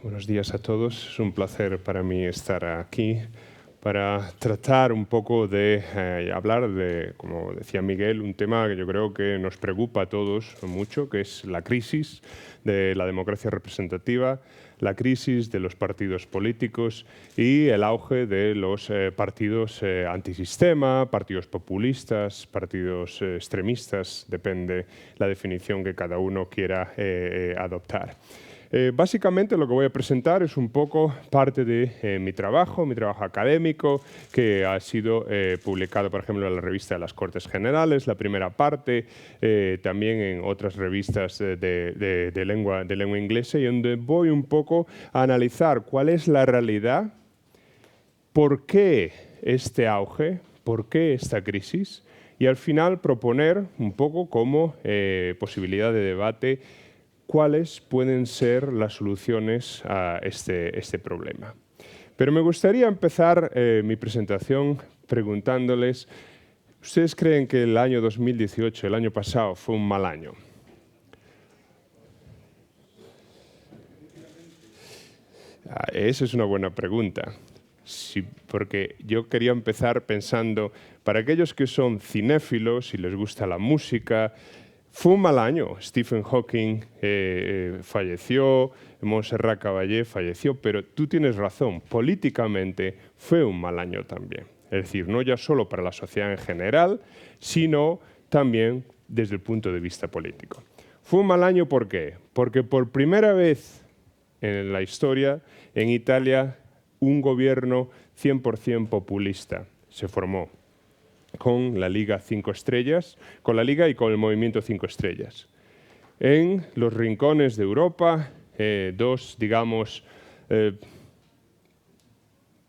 Buenos días a todos. Es un placer para mí estar aquí para tratar un poco de hablar de, como decía Miguel, un tema que yo creo que nos preocupa a todos mucho, que es la crisis de la democracia representativa, la crisis de los partidos políticos y el auge de los partidos antisistema, partidos populistas, partidos extremistas, depende la definición que cada uno quiera adoptar. Básicamente lo que voy a presentar es un poco parte de mi trabajo académico, que ha sido publicado, por ejemplo, en la revista de las Cortes Generales, la primera parte, también en otras revistas de lengua inglesa, y donde voy un poco a analizar cuál es la realidad, por qué este auge, por qué esta crisis, y al final proponer un poco como posibilidad de debate cuáles pueden ser las soluciones a este problema. Pero me gustaría empezar mi presentación preguntándoles, ¿ustedes creen que el año 2018, el año pasado, fue un mal año? Esa es una buena pregunta. Sí, porque yo quería empezar pensando, para aquellos que son cinéfilos y les gusta la música, fue un mal año. Stephen Hawking falleció, Montserrat Caballé falleció, pero tú tienes razón, políticamente fue un mal año también. Es decir, no ya solo para la sociedad en general, sino también desde el punto de vista político. Fue un mal año, ¿por qué? Porque por primera vez en la historia, en Italia, un gobierno 100% populista se formó, con la Liga 5 Estrellas, con la Liga y con el Movimiento 5 Estrellas. En los rincones de Europa, dos, digamos,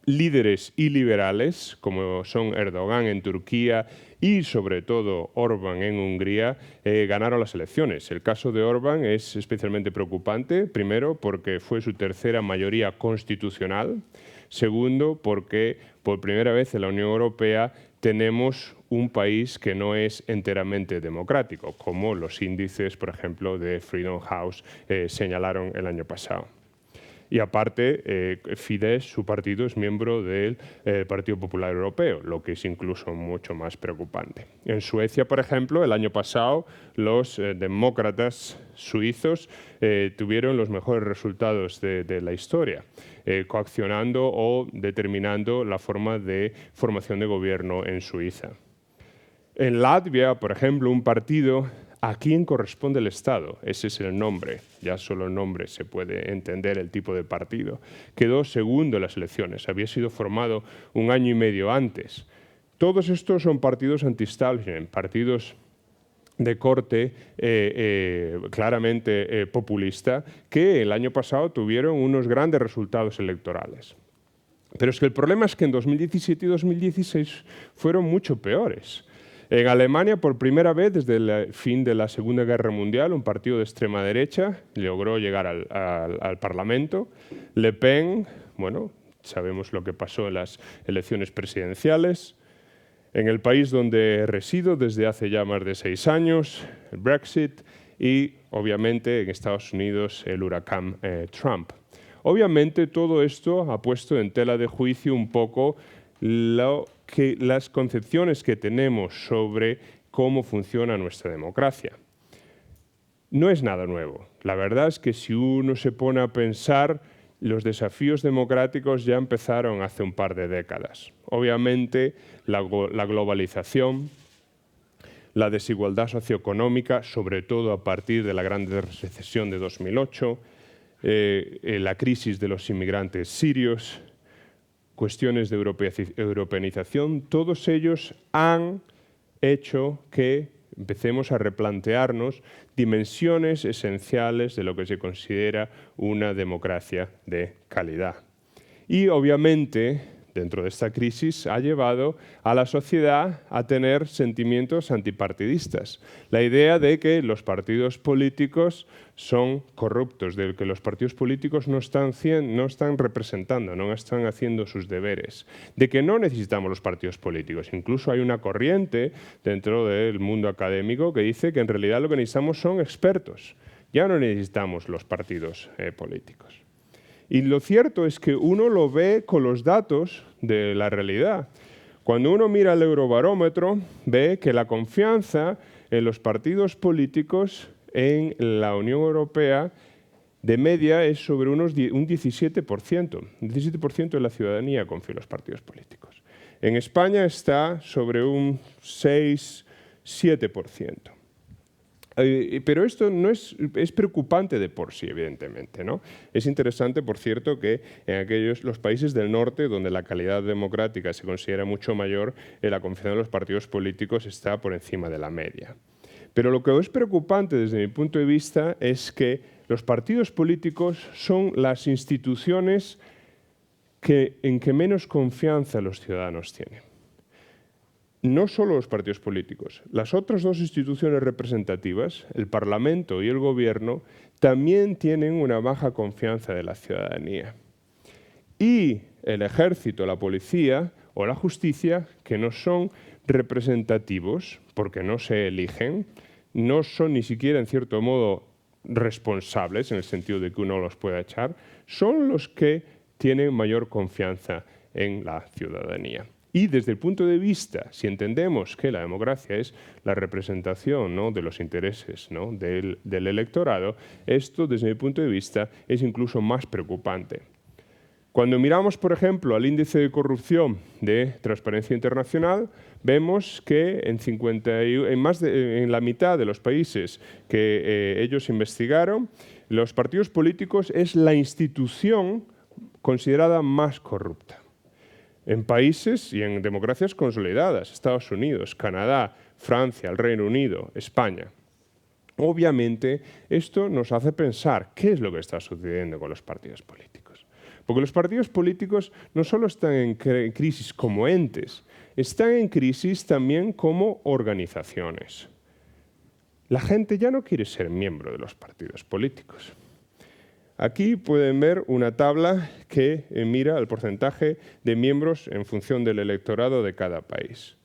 líderes iliberales, como son Erdogan en Turquía y sobre todo Orbán en Hungría, ganaron las elecciones. El caso de Orbán es especialmente preocupante, primero porque fue su tercera mayoría constitucional, segundo porque por primera vez en la Unión Europea tenemos un país que no es enteramente democrático, como los índices, por ejemplo, de Freedom House señalaron el año pasado. Y aparte, Fidesz, su partido, es miembro del Partido Popular Europeo, lo que es incluso mucho más preocupante. En Suecia, por ejemplo, el año pasado, los demócratas suizos tuvieron los mejores resultados de la historia, coaccionando o determinando la forma de formación de gobierno en Suiza. En Latvia, por ejemplo, un partido a quién corresponde el Estado, ese es el nombre, ya solo el nombre se puede entender el tipo de partido, quedó segundo en las elecciones, había sido formado un año y medio antes. Todos estos son partidos anti-establishment, partidos de corte claramente populista, que el año pasado tuvieron unos grandes resultados electorales. Pero es que el problema es que en 2017 y 2016 fueron mucho peores. En Alemania, por primera vez desde el fin de la Segunda Guerra Mundial, un partido de extrema derecha logró llegar al Parlamento. Le Pen, bueno, sabemos lo que pasó en las elecciones presidenciales. En el país donde resido desde hace ya más de 6 años, el Brexit y, obviamente, en Estados Unidos, el huracán Trump. Obviamente, todo esto ha puesto en tela de juicio un poco las concepciones que tenemos sobre cómo funciona nuestra democracia. No es nada nuevo. La verdad es que si uno se pone a pensar, los desafíos democráticos ya empezaron hace un par de décadas. Obviamente, la globalización, la desigualdad socioeconómica, sobre todo a partir de la gran recesión de 2008, la crisis de los inmigrantes sirios, cuestiones de europeanización, todos ellos han hecho que empecemos a replantearnos dimensiones esenciales de lo que se considera una democracia de calidad. Y obviamente, dentro de esta crisis, ha llevado a la sociedad a tener sentimientos antipartidistas. La idea de que los partidos políticos son corruptos, de que los partidos políticos no están representando, no están haciendo sus deberes, de que no necesitamos los partidos políticos. Incluso hay una corriente dentro del mundo académico que dice que en realidad lo que necesitamos son expertos. Ya no necesitamos los partidos políticos. Y lo cierto es que uno lo ve con los datos de la realidad. Cuando uno mira el Eurobarómetro, ve que la confianza en los partidos políticos en la Unión Europea de media es sobre un 17%. Un 17% de la ciudadanía confía en los partidos políticos. En España está sobre un 6-7%. Pero esto no es preocupante de por sí, evidentemente, ¿no? Es interesante, por cierto, que en los países del norte, donde la calidad democrática se considera mucho mayor, la confianza en los partidos políticos está por encima de la media. Pero lo que es preocupante desde mi punto de vista es que los partidos políticos son las instituciones en que menos confianza los ciudadanos tienen. No solo los partidos políticos, las otras dos instituciones representativas, el Parlamento y el Gobierno, también tienen una baja confianza de la ciudadanía. Y el Ejército, la Policía o la Justicia, que no son representativos, porque no se eligen, no son ni siquiera, en cierto modo, responsables, en el sentido de que uno los pueda echar, son los que tienen mayor confianza en la ciudadanía. Y desde el punto de vista, si entendemos que la democracia es la representación, ¿no?, de los intereses, ¿no?, del electorado, esto, desde mi punto de vista, es incluso más preocupante. Cuando miramos, por ejemplo, al índice de corrupción de Transparencia Internacional, vemos que en la mitad de los países que ellos investigaron, los partidos políticos es la institución considerada más corrupta. En países y en democracias consolidadas, Estados Unidos, Canadá, Francia, el Reino Unido, España. Obviamente, esto nos hace pensar qué es lo que está sucediendo con los partidos políticos. Porque los partidos políticos no solo están en crisis como entes, están en crisis también como organizaciones. La gente ya no quiere ser miembro de los partidos políticos. Aquí pueden ver una tabla que mira el porcentaje de miembros en función del electorado de cada país.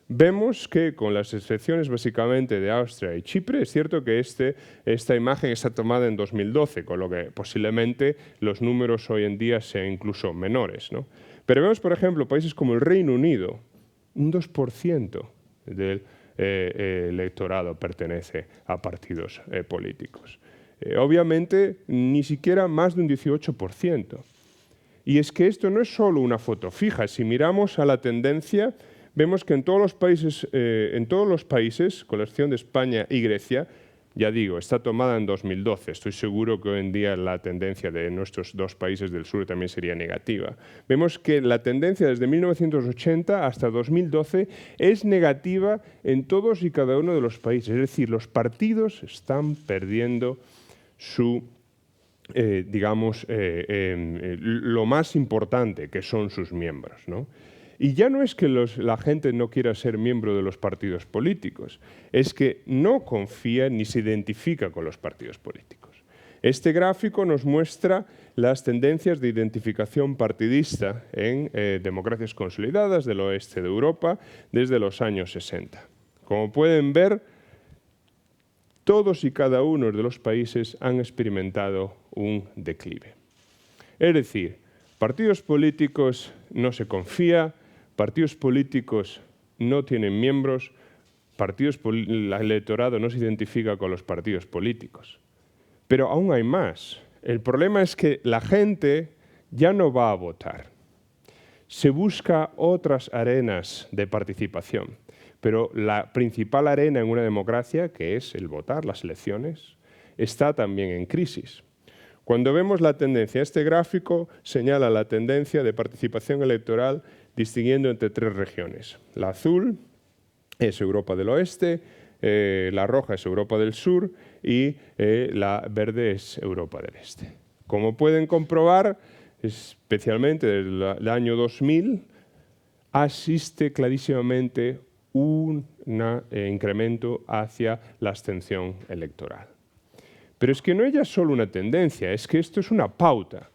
Vemos que, con las excepciones básicamente de Austria y Chipre, es cierto que esta imagen está tomada en 2012, con lo que posiblemente los números hoy en día sean incluso menores, ¿no? Pero vemos, por ejemplo, países como el Reino Unido, un 2% del electorado pertenece a partidos políticos. Obviamente, ni siquiera más de un 18%. Y es que esto no es solo una foto fija. Si miramos a la tendencia, vemos que en todos los países, con la excepción de España y Grecia, ya digo, está tomada en 2012. Estoy seguro que hoy en día la tendencia de nuestros dos países del sur también sería negativa. Vemos que la tendencia desde 1980 hasta 2012 es negativa en todos y cada uno de los países. Es decir, los partidos están perdiendo lo más importante, que son sus miembros, ¿no? Y ya no es que la gente no quiera ser miembro de los partidos políticos, es que no confía ni se identifica con los partidos políticos. Este gráfico nos muestra las tendencias de identificación partidista en democracias consolidadas del oeste de Europa desde los años 60. Como pueden ver, todos y cada uno de los países han experimentado un declive. Es decir, partidos políticos no se confía, partidos políticos no tienen miembros, el electorado no se identifica con los partidos políticos. Pero aún hay más. El problema es que la gente ya no va a votar. Se busca otras arenas de participación. Pero la principal arena en una democracia, que es el votar, las elecciones, está también en crisis. Cuando vemos la tendencia, este gráfico señala la tendencia de participación electoral distinguiendo entre tres regiones. La azul es Europa del Oeste, la roja es Europa del Sur y la verde es Europa del Este. Como pueden comprobar, especialmente desde el año 2000, asiste clarísimamente un incremento hacia la abstención electoral. Pero es que no es ya solo una tendencia, es que esto es una pauta.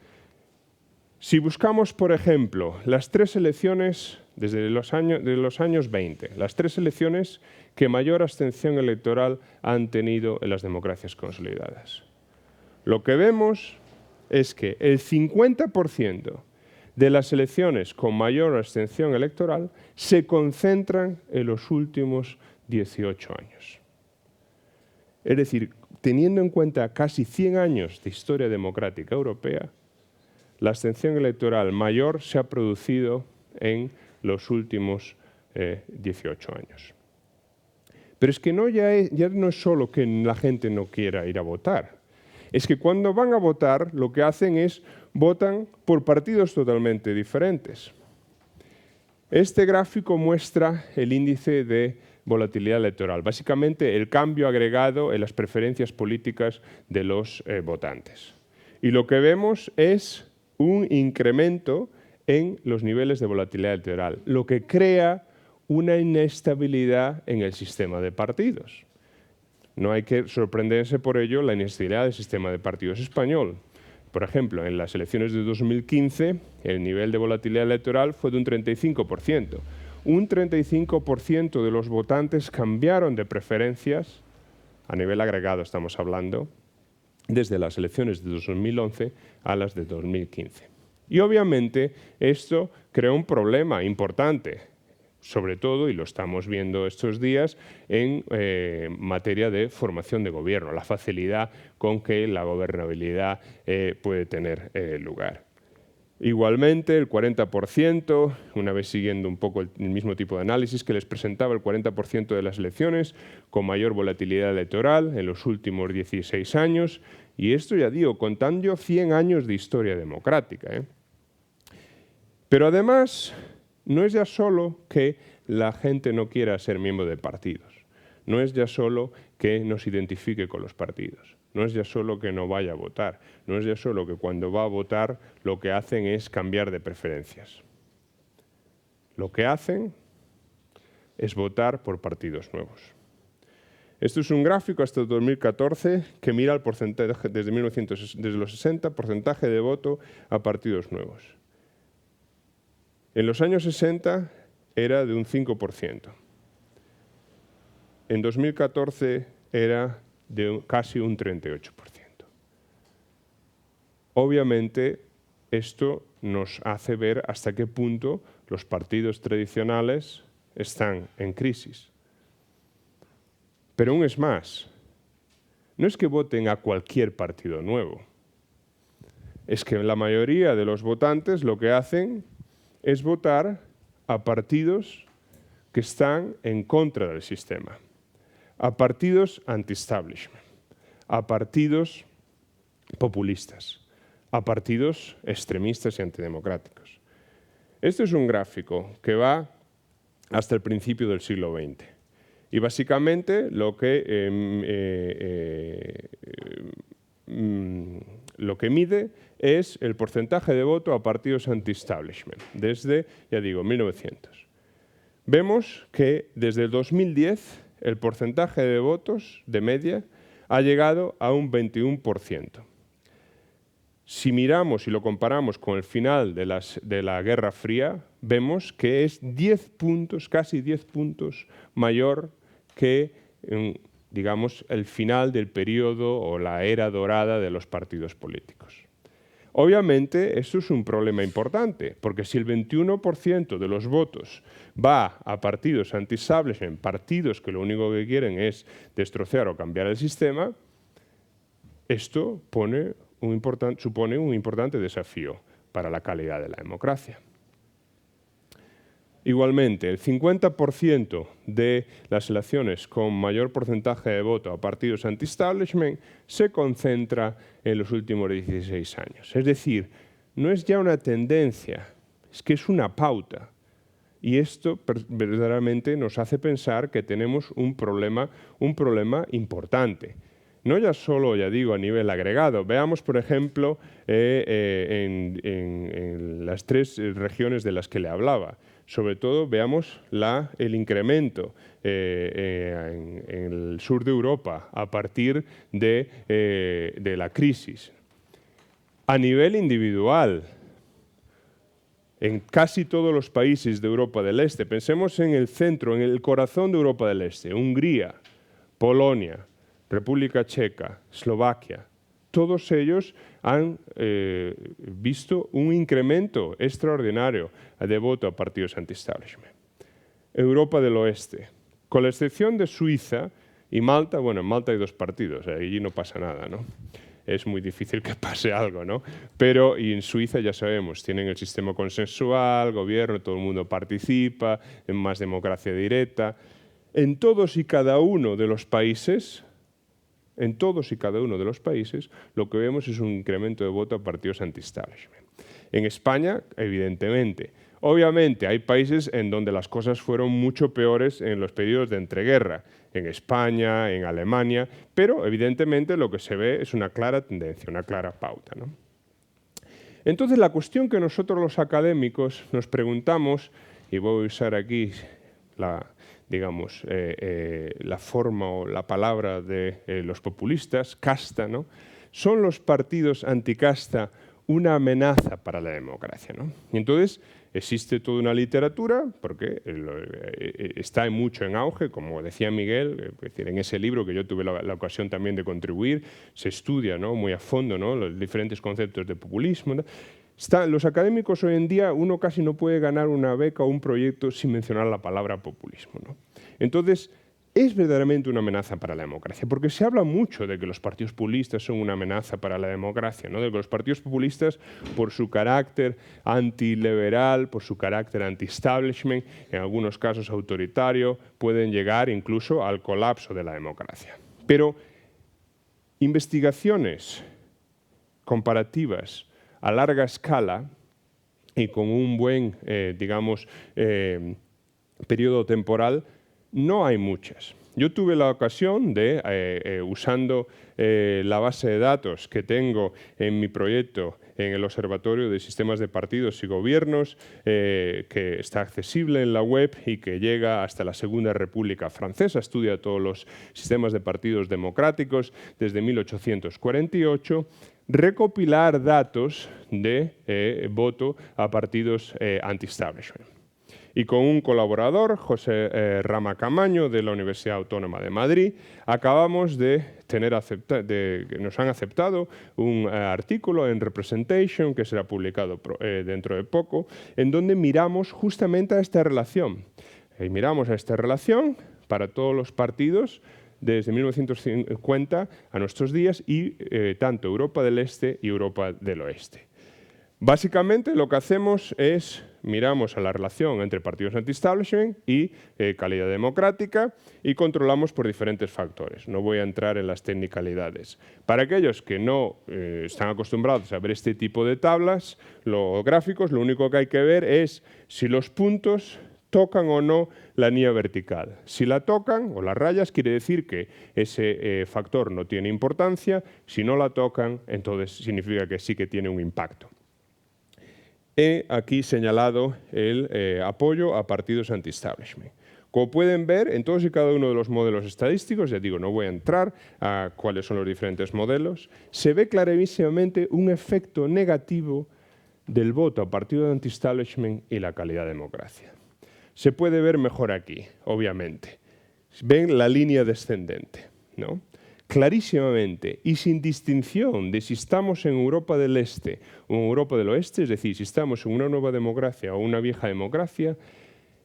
Si buscamos, por ejemplo, las tres elecciones desde los años 20, las tres elecciones que mayor abstención electoral han tenido en las democracias consolidadas, lo que vemos es que el 50% de las elecciones con mayor abstención electoral se concentran en los últimos 18 años. Es decir, teniendo en cuenta casi 100 años de historia democrática europea, la abstención electoral mayor se ha producido en los últimos 18 años. Pero es que ya no es solo que la gente no quiera ir a votar. Es que cuando van a votar, lo que hacen es votan por partidos totalmente diferentes. Este gráfico muestra el índice de volatilidad electoral, básicamente el cambio agregado en las preferencias políticas de los votantes. Y lo que vemos es un incremento en los niveles de volatilidad electoral, lo que crea una inestabilidad en el sistema de partidos. No hay que sorprenderse por ello la inestabilidad del sistema de partidos español. Por ejemplo, en las elecciones de 2015, el nivel de volatilidad electoral fue de un 35%. Un 35% de los votantes cambiaron de preferencias, a nivel agregado estamos hablando, desde las elecciones de 2011 a las de 2015. Y obviamente esto creó un problema importante, sobre todo, y lo estamos viendo estos días, en materia de formación de gobierno, la facilidad con que la gobernabilidad puede tener lugar. Igualmente, el 40%, una vez siguiendo un poco el mismo tipo de análisis que les presentaba, el 40% de las elecciones con mayor volatilidad electoral en los últimos 16 años, y esto ya digo, contando 100 años de historia democrática. Pero además, no es ya solo que la gente no quiera ser miembro de partidos, no es ya solo que no se identifique con los partidos, no es ya solo que no vaya a votar, no es ya solo que cuando va a votar lo que hacen es cambiar de preferencias. Lo que hacen es votar por partidos nuevos. Esto es un gráfico hasta el 2014 que mira el porcentaje, desde los 60, porcentaje de voto a partidos nuevos. En los años 60 era de un 5%. En 2014 era de casi un 38%. Obviamente, esto nos hace ver hasta qué punto los partidos tradicionales están en crisis. Pero aún es más, no es que voten a cualquier partido nuevo. Es que la mayoría de los votantes lo que hacen es votar a partidos que están en contra del sistema, a partidos anti-establishment, a partidos populistas, a partidos extremistas y antidemocráticos. Este es un gráfico que va hasta el principio del siglo XX. Y básicamente lo que mide es el porcentaje de voto a partidos anti-establishment, desde, ya digo, 1900. Vemos que desde el 2010 el porcentaje de votos de media ha llegado a un 21%. Si miramos y lo comparamos con el final de la Guerra Fría, vemos que es 10 puntos, casi 10 puntos mayor que, digamos, el final del periodo o la era dorada de los partidos políticos. Obviamente, esto es un problema importante, porque si el 21% de los votos va a partidos anti-establishment, partidos que lo único que quieren es destrozar o cambiar el sistema, esto supone un importante desafío para la calidad de la democracia. Igualmente, el 50% de las elecciones con mayor porcentaje de voto a partidos anti-establishment se concentra en los últimos 16 años. Es decir, no es ya una tendencia, es que es una pauta. Y esto verdaderamente nos hace pensar que tenemos un problema importante. No ya solo, ya digo, a nivel agregado. Veamos, por ejemplo, en las 3 regiones de las que le hablaba. Sobre todo, veamos el incremento en el sur de Europa a partir de la crisis. A nivel individual, en casi todos los países de Europa del Este, pensemos en el centro, en el corazón de Europa del Este, Hungría, Polonia, República Checa, Eslovaquia, todos ellos han visto un incremento extraordinario de voto a partidos anti-establishment. Europa del Oeste, con la excepción de Suiza y Malta. Bueno, en Malta hay 2 partidos, allí no pasa nada, ¿no? Es muy difícil que pase algo, ¿no? Pero y en Suiza ya sabemos, tienen el sistema consensual, gobierno, todo el mundo participa, en más democracia directa. En todos y cada uno de los países, lo que vemos es un incremento de voto a partidos anti-establishment. En España, evidentemente. Obviamente, hay países en donde las cosas fueron mucho peores en los periodos de entreguerra, en España, en Alemania, pero evidentemente lo que se ve es una clara tendencia, una clara pauta, ¿no? Entonces, la cuestión que nosotros los académicos nos preguntamos, y voy a usar aquí la forma o la palabra de los populistas, casta, ¿no? ¿Son los partidos anticasta una amenaza para la democracia, ¿no? Y entonces existe toda una literatura, porque está mucho en auge, como decía Miguel, es decir, en ese libro que yo tuve la ocasión también de contribuir, se estudia, ¿no?, muy a fondo, ¿no?, los diferentes conceptos de populismo, ¿no? Los académicos hoy en día, uno casi no puede ganar una beca o un proyecto sin mencionar la palabra populismo, ¿no? Entonces, es verdaderamente una amenaza para la democracia, porque se habla mucho de que los partidos populistas son una amenaza para la democracia, ¿no? De que los partidos populistas, por su carácter antiliberal, por su carácter anti-establishment, en algunos casos autoritario, pueden llegar incluso al colapso de la democracia. Pero investigaciones comparativas a larga escala y con un buen, periodo temporal, no hay muchas. Yo tuve la ocasión de, usando la base de datos que tengo en mi proyecto en el Observatorio de Sistemas de Partidos y Gobiernos, que está accesible en la web y que llega hasta la Segunda República Francesa, estudia todos los sistemas de partidos democráticos desde 1848, recopilar datos de voto a partidos anti-establishment. Y con un colaborador, José Rama Camaño, de la Universidad Autónoma de Madrid, acabamos de nos han aceptado un artículo en Representation, que será publicado dentro de poco, en donde miramos justamente a esta relación. Miramos a esta relación para todos los partidos desde 1950 a nuestros días y tanto Europa del Este y Europa del Oeste. Básicamente lo que hacemos es miramos a la relación entre partidos anti-establishment y calidad democrática y controlamos por diferentes factores. No voy a entrar en las tecnicalidades. Para aquellos que no están acostumbrados a ver este tipo de tablas, los gráficos, lo único que hay que ver es si los puntos tocan o no la línea vertical. Si la tocan o las rayas, quiere decir que ese factor no tiene importancia. Si no la tocan, entonces significa que sí que tiene un impacto. He aquí señalado el apoyo a partidos anti-establishment. Como pueden ver, en todos y cada uno de los modelos estadísticos, ya digo, no voy a entrar a cuáles son los diferentes modelos, se ve clarísimamente un efecto negativo del voto a partidos anti-establishment y la calidad de democracia. Se puede ver mejor aquí, obviamente. Ven la línea descendente, ¿no? Clarísimamente y sin distinción de si estamos en Europa del Este o en Europa del Oeste, es decir, si estamos en una nueva democracia o una vieja democracia,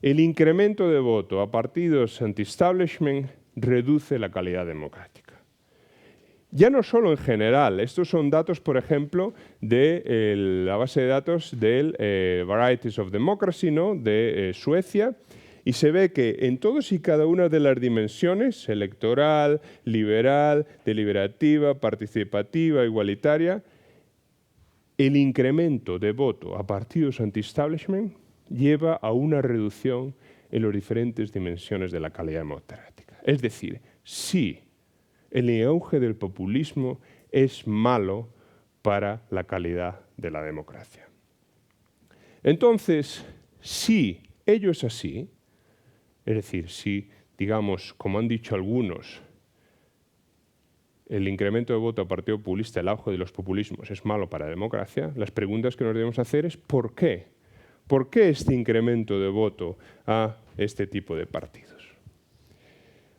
el incremento de voto a partidos anti-establishment reduce la calidad democrática. Ya no solo en general, estos son datos, por ejemplo, de la base de datos del Varieties of Democracy, ¿no?, de Suecia. Y se ve que en todas y cada una de las dimensiones, electoral, liberal, deliberativa, participativa, igualitaria, el incremento de voto a partidos anti-establishment lleva a una reducción en las diferentes dimensiones de la calidad democrática. Es decir, sí, el auge del populismo es malo para la calidad de la democracia. Entonces, si ello es así, es decir, si, digamos, como han dicho algunos, el incremento de voto a partido populista, el auge de los populismos es malo para la democracia, las preguntas que nos debemos hacer es ¿por qué? ¿Por qué este incremento de voto a este tipo de partidos?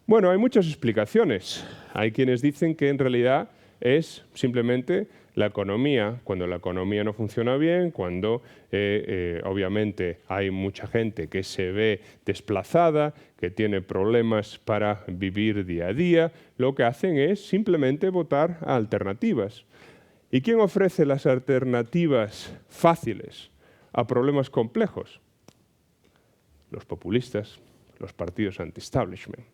Bueno, hay muchas explicaciones. Hay quienes dicen que en realidad es simplemente la economía. Cuando la economía no funciona bien, cuando obviamente hay mucha gente que se ve desplazada, que tiene problemas para vivir día a día, lo que hacen es simplemente votar a alternativas. ¿Y quién ofrece las alternativas fáciles a problemas complejos? Los populistas, los partidos anti-establishment.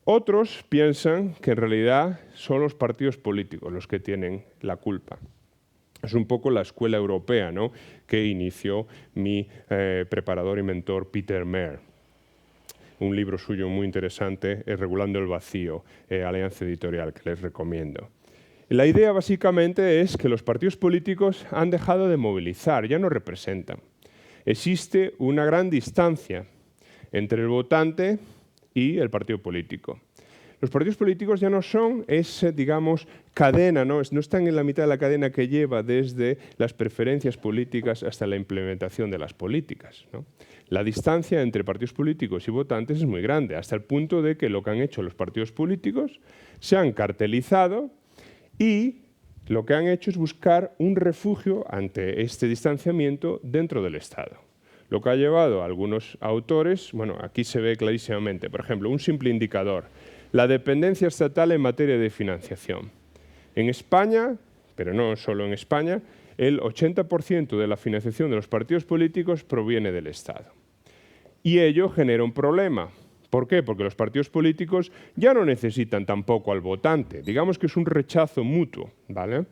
Otros piensan que en realidad son los partidos políticos los que tienen la culpa. Es un poco la escuela europea, ¿no?, que inició mi preparador y mentor Peter Mayer. Un libro suyo muy interesante, Regulando el vacío, Alianza Editorial, que les recomiendo. La idea básicamente es que los partidos políticos han dejado de movilizar, ya no representan. Existe una gran distancia entre el votante y el partido político. Los partidos políticos ya no son esa, digamos, cadena, no están en la mitad de la cadena que lleva desde las preferencias políticas hasta la implementación de las políticas, ¿no? La distancia entre partidos políticos y votantes es muy grande, hasta el punto de que lo que han hecho los partidos políticos se han cartelizado y lo que han hecho es buscar un refugio ante este distanciamiento dentro del Estado. Lo que ha llevado a algunos autores, bueno, aquí se ve clarísimamente, por ejemplo, un simple indicador, la dependencia estatal en materia de financiación. En España, pero no solo en España, el 80% de la financiación de los partidos políticos proviene del Estado. Y ello genera un problema. ¿Por qué? Porque los partidos políticos ya no necesitan tampoco al votante. Digamos que es un rechazo mutuo, ¿vale?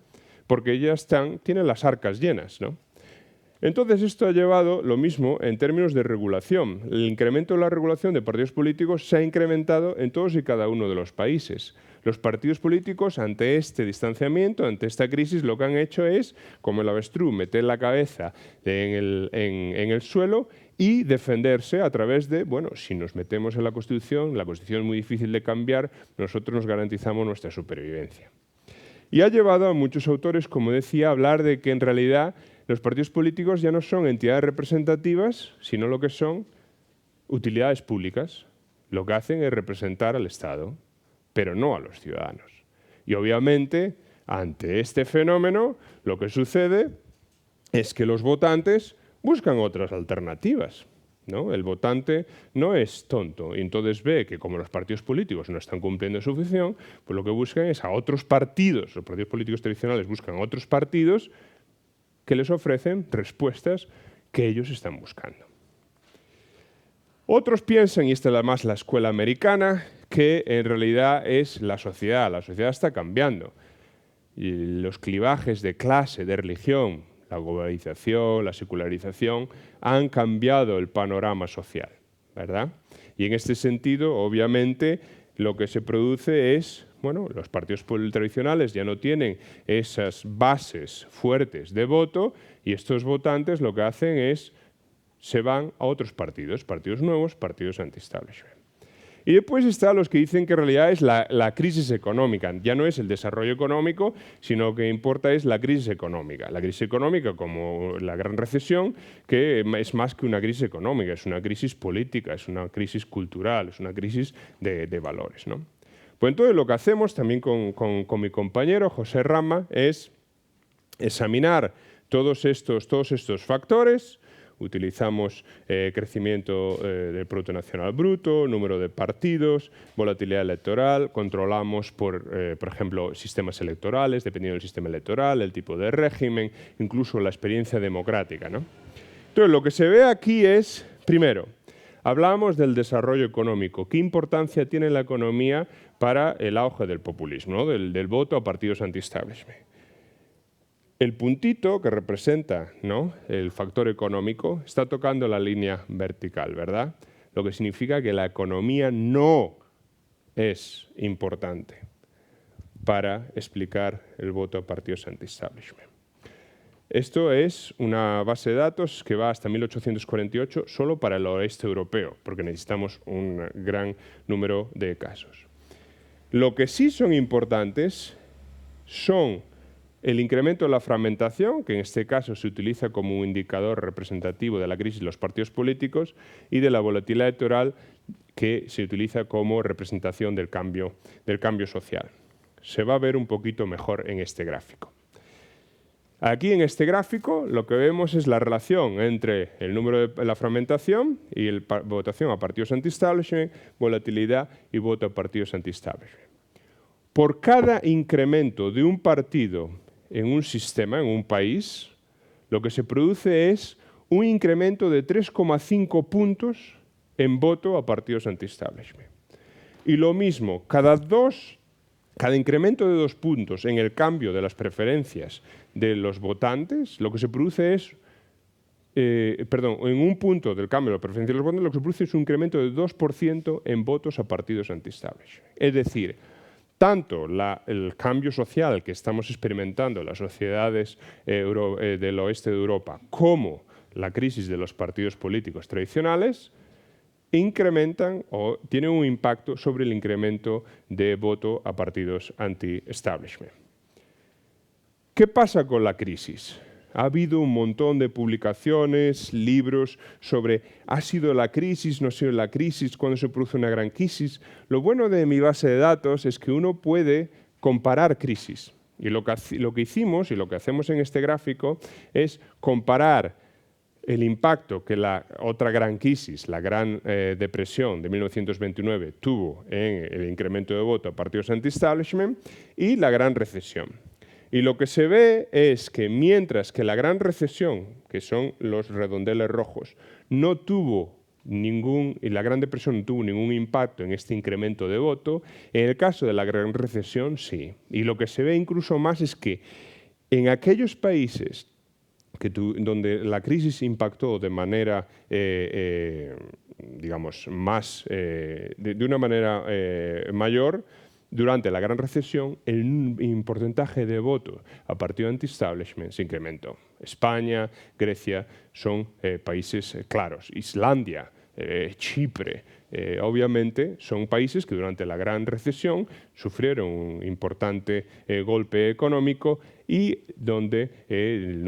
Porque ya tienen las arcas llenas, ¿no? Entonces, esto ha llevado lo mismo en términos de regulación. El incremento de la regulación de partidos políticos se ha incrementado en todos y cada uno de los países. Los partidos políticos, ante este distanciamiento, ante esta crisis, lo que han hecho es, como el avestruz, meter la cabeza en el suelo y defenderse a través de, bueno, si nos metemos en la Constitución es muy difícil de cambiar, nosotros nos garantizamos nuestra supervivencia. Y ha llevado a muchos autores, como decía, a hablar de que en realidad los partidos políticos ya no son entidades representativas, sino lo que son utilidades públicas. Lo que hacen es representar al Estado, pero no a los ciudadanos. Y obviamente, ante este fenómeno, lo que sucede es que los votantes buscan otras alternativas, ¿no? El votante no es tonto y entonces ve que como los partidos políticos no están cumpliendo su función, pues lo que buscan es a otros partidos. Los partidos políticos tradicionales buscan a otros partidos que les ofrecen respuestas que ellos están buscando. Otros piensan, y esta es más la escuela americana, que en realidad es la sociedad. La sociedad está cambiando. Y los clivajes de clase, de religión, la globalización, la secularización, han cambiado el panorama social, ¿verdad? Y en este sentido, obviamente, lo que se produce es, bueno, los partidos tradicionales ya no tienen esas bases fuertes de voto y estos votantes lo que hacen es, se van a otros partidos, partidos nuevos, partidos anti-establishment. Y después están los que dicen que en realidad es la crisis económica. Ya no es el desarrollo económico, sino que importa es la crisis económica. La crisis económica, como la gran recesión, que es más que una crisis económica, es una crisis política, es una crisis cultural, es una crisis de valores, ¿no? Pues entonces lo que hacemos también con mi compañero José Rama es examinar todos estos factores. Utilizamos crecimiento del Producto Nacional Bruto, número de partidos, volatilidad electoral, controlamos por ejemplo, sistemas electorales, dependiendo del sistema electoral, el tipo de régimen, incluso la experiencia democrática, ¿no? Entonces, lo que se ve aquí es, primero, hablamos del desarrollo económico. ¿Qué importancia tiene la economía para el auge del populismo, ¿no? del voto a partidos anti-establishment? El puntito que representa, ¿no?, el factor económico está tocando la línea vertical, ¿verdad? Lo que significa que la economía no es importante para explicar el voto a partidos anti-establishment. Esto es una base de datos que va hasta 1848 solo para el oeste europeo, porque necesitamos un gran número de casos. Lo que sí son importantes son el incremento de la fragmentación, que en este caso se utiliza como un indicador representativo de la crisis de los partidos políticos, y de la volatilidad electoral, que se utiliza como representación del cambio social. se va a ver un poquito mejor en este gráfico. Aquí en este gráfico lo que vemos es la relación entre el número de la fragmentación y votación a partidos anti-establishment, volatilidad y voto a partidos anti-establishment. Por cada incremento de un partido en un sistema, en un país, lo que se produce es un incremento de 3,5 puntos en voto a partidos anti-establishment. Y lo mismo, cada incremento de 2 puntos en el cambio de las preferencias de los votantes, lo que se produce es, en un punto del cambio de las preferencias de los votantes, lo que se produce es un incremento de 2% en votos a partidos anti-establishment. Es decir, tanto el cambio social que estamos experimentando en las sociedades del oeste de Europa como la crisis de los partidos políticos tradicionales incrementan o tienen un impacto sobre el incremento de voto a partidos anti-establishment. ¿Qué pasa con la crisis? Ha habido un montón de publicaciones, libros sobre ¿ha sido la crisis, no ha sido la crisis, cuándo se produce una gran crisis? Lo bueno de mi base de datos es que uno puede comparar crisis. Y lo que hicimos y lo que hacemos en este gráfico es comparar el impacto que la otra gran crisis, la Gran Depresión de 1929, tuvo en el incremento de voto a partidos anti-establishment y la Gran Recesión. Y lo que se ve es que mientras que la Gran Recesión, que son los redondeles rojos, no tuvo y la Gran Depresión no tuvo ningún impacto en este incremento de voto, en el caso de la Gran Recesión sí. Y lo que se ve incluso más es que en aquellos países donde la crisis impactó de manera, digamos, de una manera mayor, durante la Gran Recesión, el porcentaje de voto a partido anti-establishment se incrementó. España, Grecia son países claros. Islandia, Chipre, obviamente son países que durante la Gran Recesión sufrieron un importante golpe económico y donde el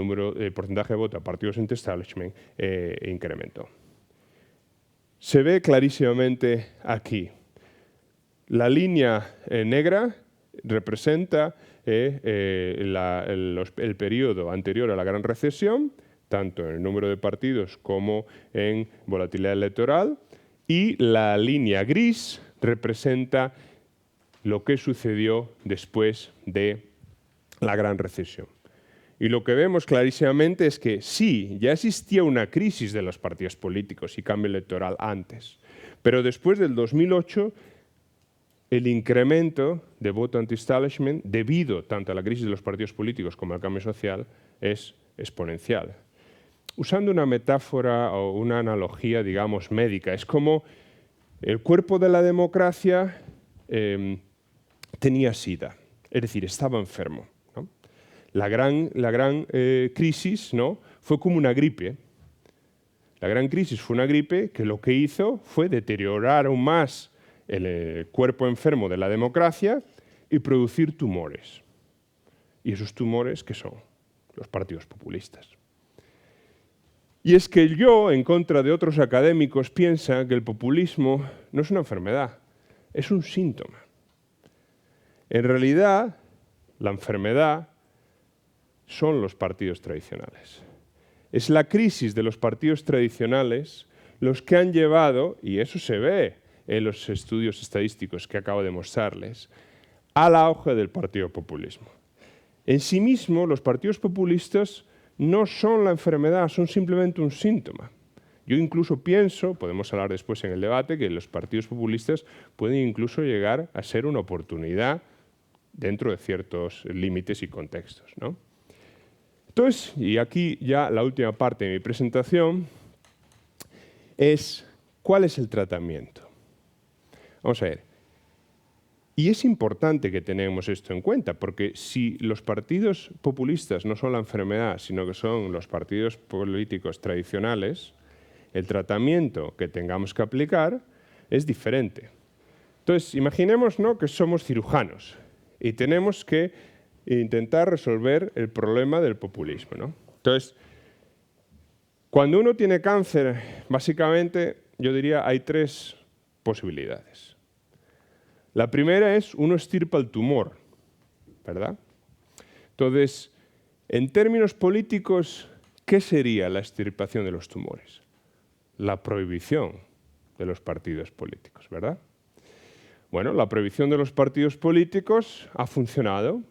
porcentaje de voto a partidos anti-establishment incrementó. Se ve clarísimamente aquí. La línea negra representa el periodo anterior a la Gran Recesión, tanto en el número de partidos como en volatilidad electoral, y la línea gris representa lo que sucedió después de la Gran Recesión. Y lo que vemos clarísimamente es que sí, ya existía una crisis de los partidos políticos y cambio electoral antes, pero después del 2008 el incremento de voto anti-establishment, debido tanto a la crisis de los partidos políticos como al cambio social, es exponencial. Usando una metáfora o una analogía, digamos, médica, es como el cuerpo de la democracia tenía SIDA, es decir, estaba enfermo, ¿no? La gran crisis, ¿no?, fue como una gripe. La gran crisis fue una gripe que lo que hizo fue deteriorar aún más el cuerpo enfermo de la democracia y producir tumores. ¿Y esos tumores qué son? Los partidos populistas. Y es que yo, en contra de otros académicos, piensa que el populismo no es una enfermedad, es un síntoma. En realidad, la enfermedad son los partidos tradicionales. Es la crisis de los partidos tradicionales los que han llevado, y eso se ve en los estudios estadísticos que acabo de mostrarles, al auge del partido populismo. En sí mismo, los partidos populistas no son la enfermedad, son simplemente un síntoma. Yo incluso pienso, podemos hablar después en el debate, que los partidos populistas pueden incluso llegar a ser una oportunidad dentro de ciertos límites y contextos, ¿no? Entonces, y aquí ya la última parte de mi presentación, es ¿cuál es el tratamiento? Vamos a ver. Y es importante que tengamos esto en cuenta, porque si los partidos populistas no son la enfermedad, sino que son los partidos políticos tradicionales, el tratamiento que tengamos que aplicar es diferente. Entonces, imaginemos, ¿no?, que somos cirujanos y tenemos que intentar resolver el problema del populismo, ¿no? Entonces, cuando uno tiene cáncer, básicamente, yo diría, hay 3 posibilidades. La primera es, uno extirpa el tumor. ¿verdad? Entonces, en términos políticos, ¿qué sería la extirpación de los tumores? La prohibición de los partidos políticos, ¿verdad? Bueno, la prohibición de los partidos políticos ha funcionado.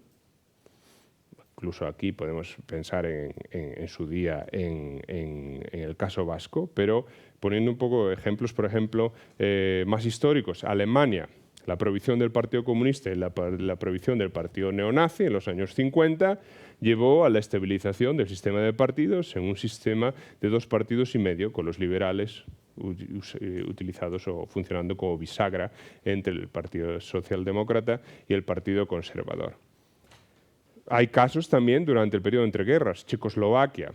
Incluso aquí podemos pensar en su día en el caso vasco, pero poniendo un poco ejemplos, por ejemplo, más históricos. Alemania, la prohibición del Partido Comunista y la prohibición del Partido Neonazi en los años 50 llevó a la estabilización del sistema de partidos en un sistema de 2 partidos y medio, con los liberales utilizados o funcionando como bisagra entre el Partido Socialdemócrata y el Partido Conservador. Hay casos también durante el periodo entre guerras. Checoslovaquia,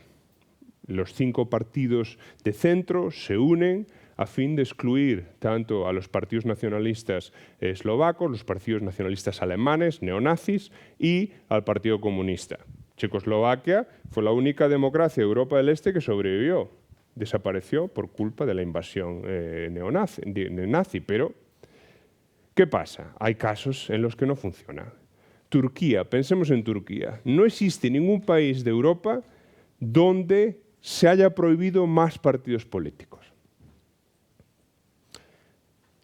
los 5 partidos de centro se unen a fin de excluir tanto a los partidos nacionalistas eslovacos, los partidos nacionalistas alemanes, neonazis, y al Partido Comunista. Checoslovaquia fue la única democracia de Europa del Este que sobrevivió. Desapareció por culpa de la invasión nazi. Pero, ¿qué pasa? Hay casos en los que no funciona. Turquía, pensemos en Turquía. No existe ningún país de Europa donde se haya prohibido más partidos políticos.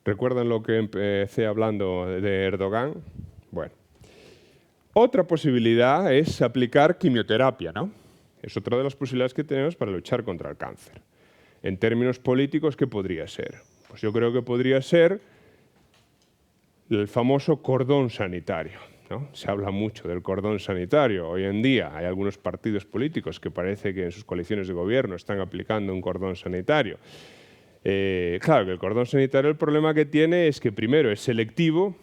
¿Recuerdan lo que empecé hablando de Erdogan? Bueno. Otra posibilidad es aplicar quimioterapia, ¿no? Es otra de las posibilidades que tenemos para luchar contra el cáncer. En términos políticos, ¿qué podría ser? Pues yo creo que podría ser el famoso cordón sanitario, ¿no? Se habla mucho del cordón sanitario. Hoy en día hay algunos partidos políticos que parece que en sus coaliciones de gobierno están aplicando un cordón sanitario. Claro que el cordón sanitario, el problema que tiene es que primero es selectivo,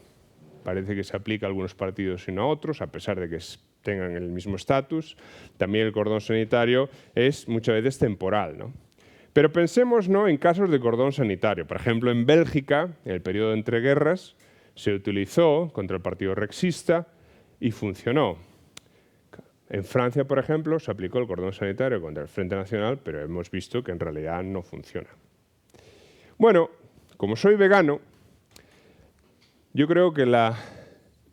parece que se aplica a algunos partidos y no a otros, a pesar de que tengan el mismo estatus. También el cordón sanitario es muchas veces temporal, ¿no? Pero pensemos, ¿no?, en casos de cordón sanitario. Por ejemplo, en Bélgica, en el periodo entre guerras, se utilizó contra el partido rexista y funcionó. En Francia, por ejemplo, se aplicó el cordón sanitario contra el Frente Nacional, pero hemos visto que en realidad no funciona. Bueno, como soy vegano, yo creo que la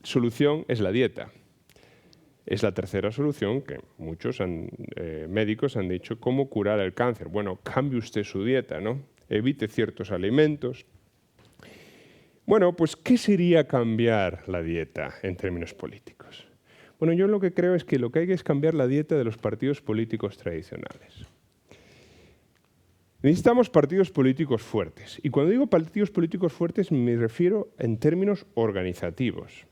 solución es la dieta. Es la tercera solución que muchos médicos han dicho. ¿Cómo curar el cáncer? Bueno, cambie usted su dieta, ¿no? Evite ciertos alimentos. Bueno, pues ¿qué sería cambiar la dieta en términos políticos? Bueno, yo lo que creo es que lo que hay que es cambiar la dieta de los partidos políticos tradicionales. Necesitamos partidos políticos fuertes. Y cuando digo partidos políticos fuertes me refiero en términos organizativos.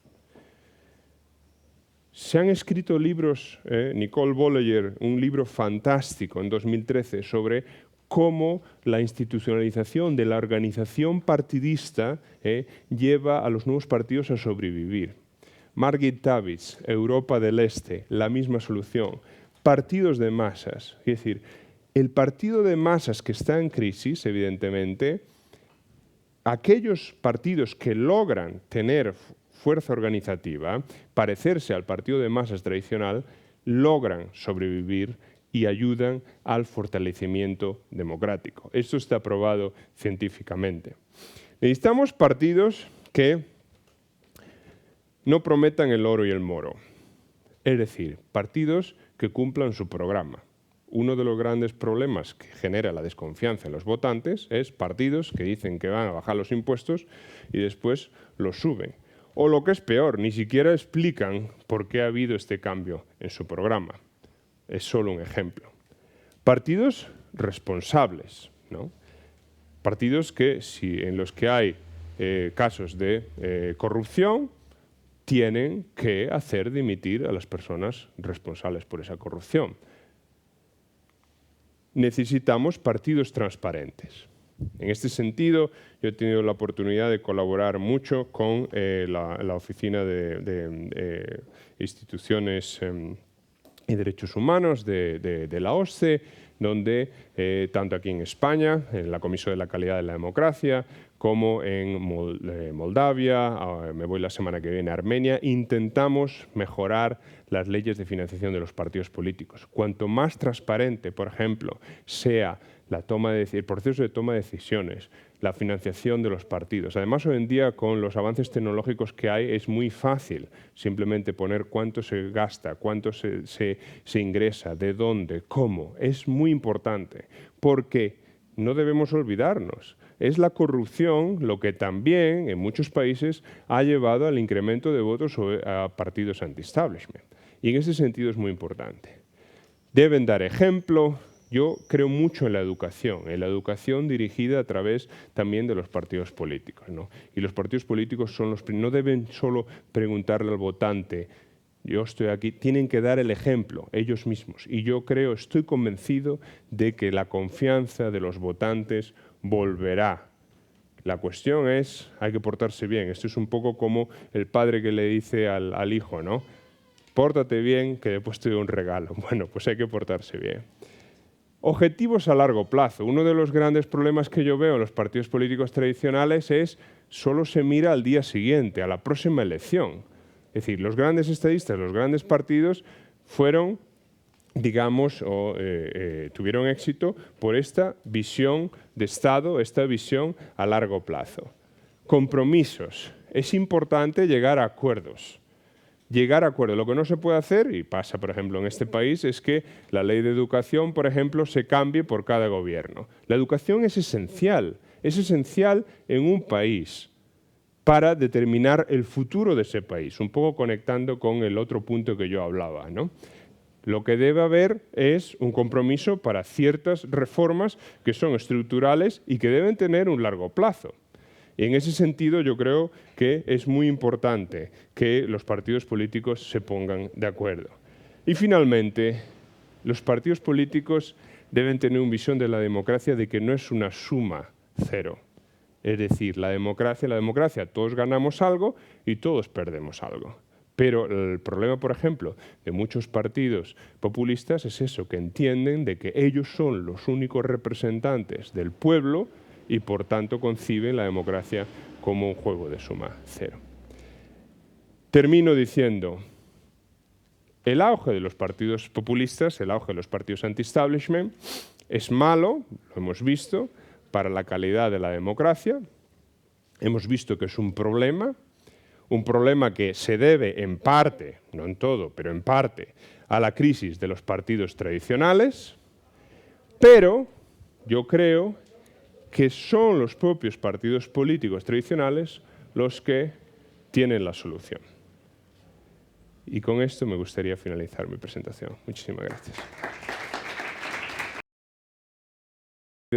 Se han escrito libros, Nicole Bolleyer, un libro fantástico en 2013 sobre cómo la institucionalización de la organización partidista lleva a los nuevos partidos a sobrevivir. Margit Tavis, Europa del Este, la misma solución. Partidos de masas, es decir, el partido de masas que está en crisis, evidentemente, aquellos partidos que logran tener fuerza organizativa, parecerse al partido de masas tradicional, logran sobrevivir y ayudan al fortalecimiento democrático. Esto está probado científicamente. Necesitamos partidos que no prometan el oro y el moro, es decir, partidos que cumplan su programa. Uno de los grandes problemas que genera la desconfianza en los votantes es partidos que dicen que van a bajar los impuestos y después los suben. O lo que es peor, ni siquiera explican por qué ha habido este cambio en su programa. Es solo un ejemplo. Partidos responsables, ¿no? Partidos que, en los que hay casos de corrupción, tienen que hacer dimitir a las personas responsables por esa corrupción. Necesitamos partidos transparentes. En este sentido, yo he tenido la oportunidad de colaborar mucho con la Oficina de Instituciones y Derechos Humanos de la OSCE, donde tanto aquí en España, en la Comisión de la Calidad de la Democracia, como en Moldavia, me voy la semana que viene a Armenia, intentamos mejorar las leyes de financiación de los partidos políticos. Cuanto más transparente, por ejemplo, sea el proceso de toma de decisiones, la financiación de los partidos. Además, hoy en día, con los avances tecnológicos que hay, es muy fácil simplemente poner cuánto se gasta, cuánto se ingresa, de dónde, cómo. Es muy importante, porque no debemos olvidarnos. Es la corrupción lo que también, en muchos países, ha llevado al incremento de votos a partidos anti-establishment. Y en ese sentido es muy importante. Deben dar ejemplo. Yo creo mucho en la educación dirigida a través también de los partidos políticos, ¿no? Y los partidos políticos no deben solo preguntarle al votante, yo estoy aquí, tienen que dar el ejemplo ellos mismos. Y yo estoy convencido de que la confianza de los votantes volverá. La cuestión es, hay que portarse bien. Esto es un poco como el padre que le dice al hijo, ¿no? Pórtate bien, que después te doy un regalo. Bueno, pues hay que portarse bien. Objetivos a largo plazo. Uno de los grandes problemas que yo veo en los partidos políticos tradicionales es solo se mira al día siguiente, a la próxima elección. Es decir, los grandes estadistas, los grandes partidos fueron, digamos, tuvieron éxito por esta visión de Estado, esta visión a largo plazo. Compromisos. Es importante llegar a acuerdos. Lo que no se puede hacer, y pasa por ejemplo en este país, es que la ley de educación, por ejemplo, se cambie por cada gobierno. La educación es esencial en un país para determinar el futuro de ese país, un poco conectando con el otro punto que yo hablaba, ¿no? Lo que debe haber es un compromiso para ciertas reformas que son estructurales y que deben tener un largo plazo. Y en ese sentido yo creo que es muy importante que los partidos políticos se pongan de acuerdo. Y finalmente, los partidos políticos deben tener una visión de la democracia de que no es una suma cero. Es decir, la democracia, todos ganamos algo y todos perdemos algo. Pero el problema, por ejemplo, de muchos partidos populistas es eso, que entienden de que ellos son los únicos representantes del pueblo y por tanto conciben la democracia como un juego de suma cero. Termino diciendo, el auge de los partidos populistas, el auge de los partidos anti-establishment, es malo, lo hemos visto, para la calidad de la democracia. Hemos visto que es un problema que se debe en parte, no en todo, pero en parte, a la crisis de los partidos tradicionales, pero yo creo que son los propios partidos políticos tradicionales los que tienen la solución. Y con esto me gustaría finalizar mi presentación. Muchísimas gracias.